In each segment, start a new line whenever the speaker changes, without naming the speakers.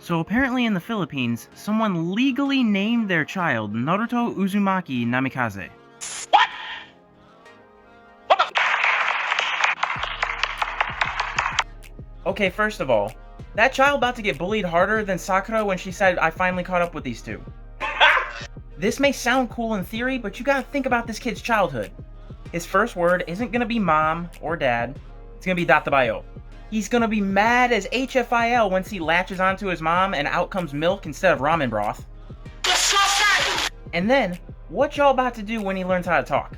So apparently in the Philippines, someone legally named their child Naruto Uzumaki Namikaze.
What?
Okay, first of all, that child about to get bullied harder than Sakura when she said, "I finally caught up with these two." This may sound cool in theory, but you gotta think about this kid's childhood. His first word isn't gonna be mom or dad, it's gonna be databayo. He's gonna be mad as HFIL once he latches onto his mom and out comes milk instead of ramen broth. And then, what y'all about to do when he learns how to talk?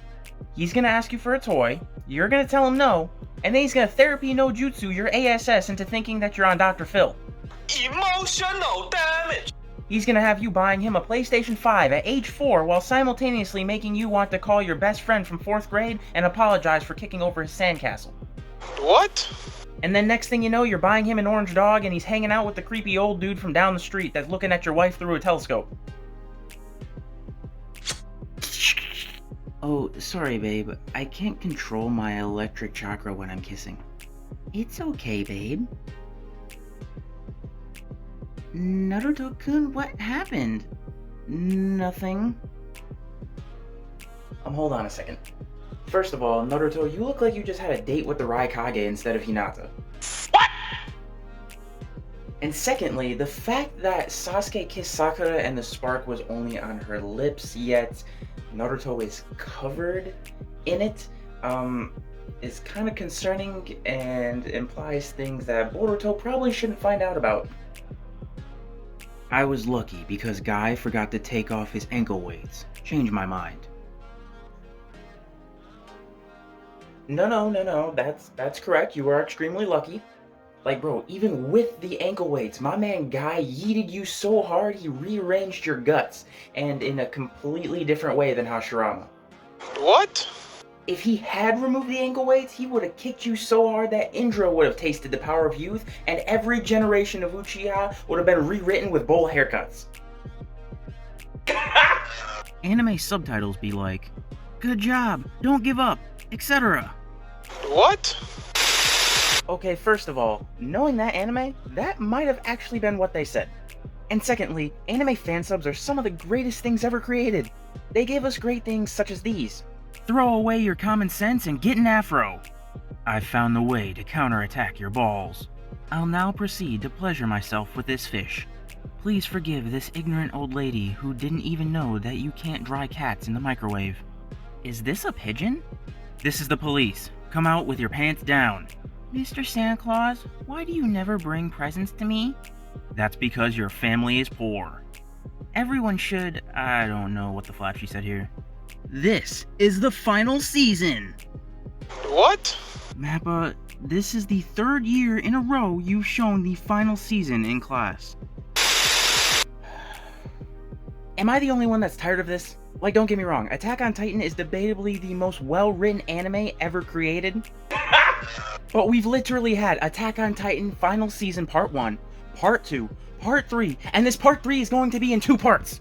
He's gonna ask you for a toy, you're gonna tell him no, and then he's gonna therapy no jutsu your ASS into thinking that you're on Dr. Phil.
Emotional damage.
He's gonna have you buying him a PlayStation 5 at age 4 while simultaneously making you want to call your best friend from 4th grade and apologize for kicking over his sandcastle.
What?
And then next thing you know, you're buying him an orange dog and he's hanging out with the creepy old dude from down the street that's looking at your wife through a telescope. Oh, sorry babe, I can't control my electric chakra when I'm kissing. It's okay, babe. Naruto-kun, what happened? Nothing. Hold on a second. First of all, Naruto, you look like you just had a date with the Raikage instead of Hinata.
What?
And secondly, the fact that Sasuke kissed Sakura and the spark was only on her lips, yet Naruto is covered in it, is kind of concerning and implies things that Boruto probably shouldn't find out about. I was lucky because Guy forgot to take off his ankle weights. Changed my mind. No, that's correct. You are extremely lucky. Like, bro, even with the ankle weights, my man Guy yeeted you so hard he rearranged your guts, and in a completely different way than Hashirama.
What?
If he had removed the ankle weights, he would have kicked you so hard that Indra would have tasted the power of youth, and every generation of Uchiha would have been rewritten with bowl haircuts. Anime subtitles be like, "Good job, don't give up, etc."
What?
Okay, first of all, knowing that anime, that might have actually been what they said. And secondly, anime fansubs are some of the greatest things ever created. They gave us great things such as these. Throw away your common sense and get an afro. I've found the way to counterattack your balls. I'll now proceed to pleasure myself with this fish. Please forgive this ignorant old lady who didn't even know that you can't dry cats in the microwave. Is this a pigeon? This is the police. Come out with your pants down. Mr. Santa Claus, why do you never bring presents to me? That's because your family is poor. Everyone should... I don't know what the flap she said here. This is the final season!
What?
Mappa, this is the 3rd year in a row you've shown the final season in class. Am I the only one that's tired of this? Like, don't get me wrong, Attack on Titan is debatably the most well-written anime ever created. But we've literally had Attack on Titan Final Season Part 1, Part 2, Part 3, and this Part 3 is going to be in 2 parts.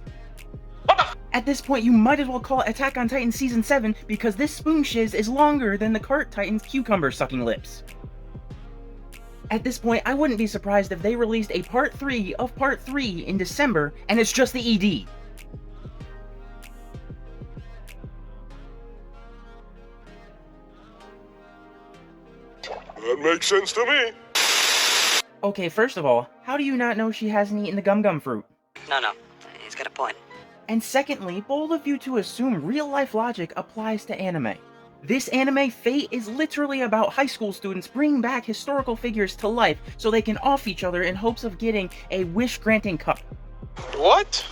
At this point, you might as well call it Attack on Titan Season 7 because this spoon shiz is longer than the Cart Titan's cucumber-sucking lips. At this point, I wouldn't be surprised if they released a Part 3 of Part 3 in December, and it's just the ED.
That makes sense to me.
Okay, first of all, how do you not know she hasn't eaten the gum-gum fruit?
No, he's got a point.
And secondly, bold of you to assume real-life logic applies to anime. This anime, Fate, is literally about high school students bringing back historical figures to life so they can off each other in hopes of getting a wish-granting cup.
What?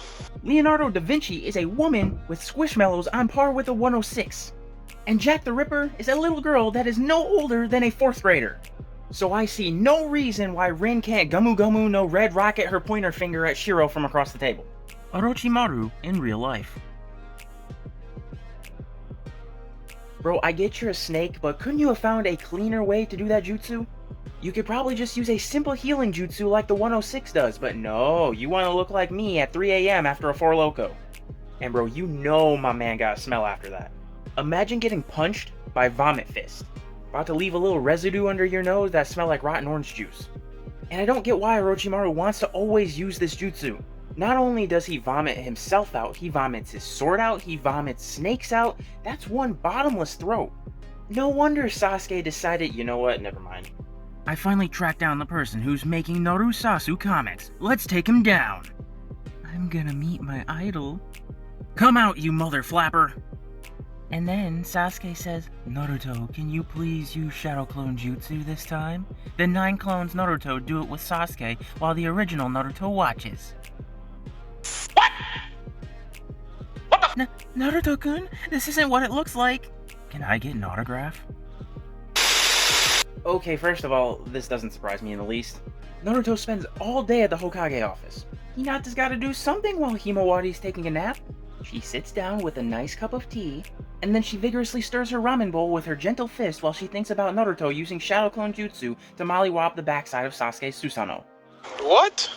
Leonardo da Vinci is a woman with squishmallows on par with a 106. And Jack the Ripper is a little girl that is no older than a 4th grader. So I see no reason why Rin can't gumu gumu no red rocket her pointer finger at Shiro from across the table. Orochimaru in real life. Bro, I get you're a snake, but couldn't you have found a cleaner way to do that jutsu? You could probably just use a simple healing jutsu like the 106 does, but no, you want to look like me at 3 AM after a 4 Loko. And bro, you know my man got a smell after that. Imagine getting punched by Vomit Fist. About to leave a little residue under your nose that smell like rotten orange juice. And I don't get why Orochimaru wants to always use this jutsu. Not only does he vomit himself out, he vomits his sword out, he vomits snakes out. That's one bottomless throat. No wonder Sasuke decided, you know what, never mind. I finally tracked down the person who's making Narusasu comics. Let's take him down. I'm gonna meet my idol. Come out, you mother flapper! And then Sasuke says, Naruto, can you please use Shadow Clone Jutsu this time? The 9 clones Naruto do it with Sasuke while the original Naruto watches. What? Naruto-kun, this isn't what it looks like. Can I get an autograph? Okay, first of all, this doesn't surprise me in the least. Naruto spends all day at the Hokage office. Hinata's gotta do something while Himawari's taking a nap. She sits down with a nice cup of tea, and then she vigorously stirs her ramen bowl with her gentle fist while she thinks about Naruto using Shadow Clone Jutsu to mollywop the backside of Sasuke's Susanoo.
What?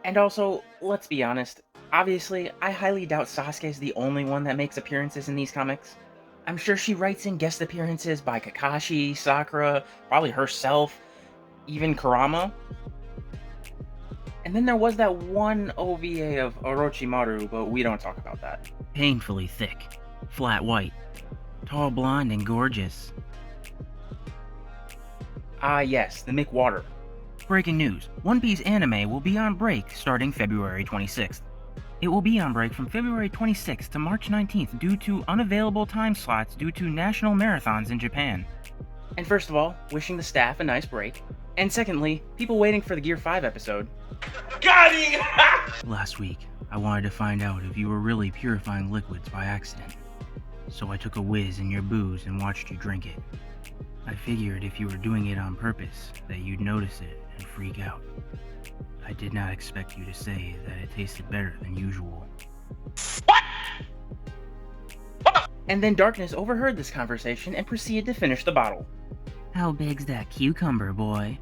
And also, let's be honest, obviously, I highly doubt Sasuke's the only one that makes appearances in these comics. I'm sure she writes in guest appearances by Kakashi, Sakura, probably herself, even Kurama. And then there was that one OVA of Orochimaru, but we don't talk about that. Painfully thick, flat white, tall blonde and gorgeous. Ah yes, the McWater. Breaking news, One Piece anime will be on break starting February 26th. It will be on break from February 26th to March 19th due to unavailable time slots due to national marathons in Japan. And first of all, wishing the staff a nice break. And secondly, people waiting for the Gear 5 episode.
Got him!
Last week, I wanted to find out if you were really purifying liquids by accident. So I took a whiz in your booze and watched you drink it. I figured if you were doing it on purpose, that you'd notice it and freak out. I did not expect you to say that it tasted better than usual.
What?
And then Darkness overheard this conversation and proceeded to finish the bottle. How big's that cucumber, boy?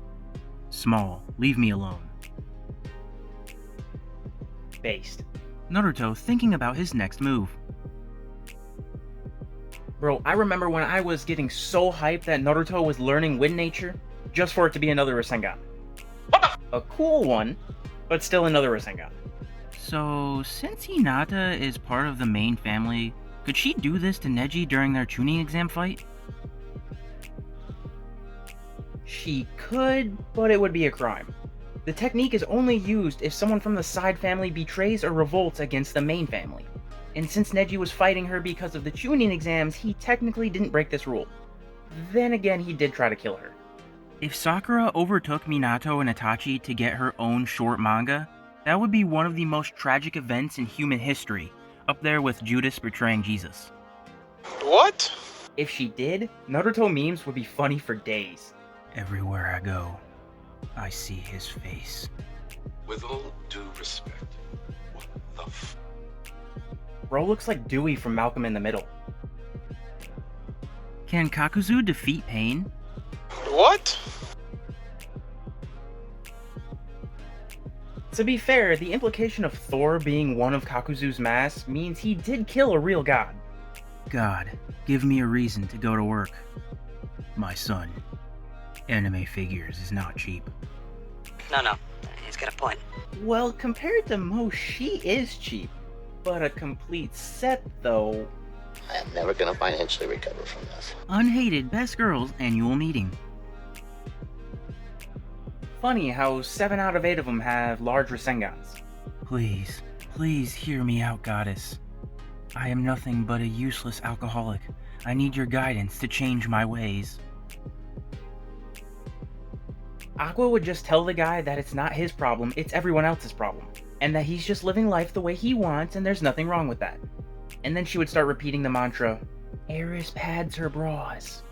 Small. Leave me alone. Based. Naruto thinking about his next move. Bro, I remember when I was getting so hyped that Naruto was learning Wind Nature, just for it to be another Rasengan. A cool one, but still another Rasengan. So, since Hinata is part of the main family, could she do this to Neji during their Chunin exam fight? She could, but it would be a crime. The technique is only used if someone from the side family betrays or revolts against the main family. And since Neji was fighting her because of the Chunin exams, he technically didn't break this rule. Then again, he did try to kill her. If Sakura overtook Minato and Itachi to get her own short manga, that would be one of the most tragic events in human history, up there with Judas betraying Jesus.
What?
If she did, Naruto memes would be funny for days. Everywhere I go, I see his face.
With all due respect, what the f...
Bro looks like Dewey from Malcolm in the Middle. Can Kakuzu defeat Pain?
What?
To be fair, the implication of Thor being one of Kakuzu's masks means he did kill a real god. God, give me a reason to go to work. My son, anime figures is not cheap.
No, he's got a point.
Well, compared to most, she is cheap. But a complete set, though.
I am never gonna financially recover from this.
Unhated Best Girls annual meeting. Funny how 7 out of 8 of them have large Rasengans. Please hear me out, goddess. I am nothing but a useless alcoholic. I need your guidance to change my ways. Aqua would just tell the guy that it's not his problem, it's everyone else's problem. And that he's just living life the way he wants and there's nothing wrong with that. And then she would start repeating the mantra, Eris pads her bras.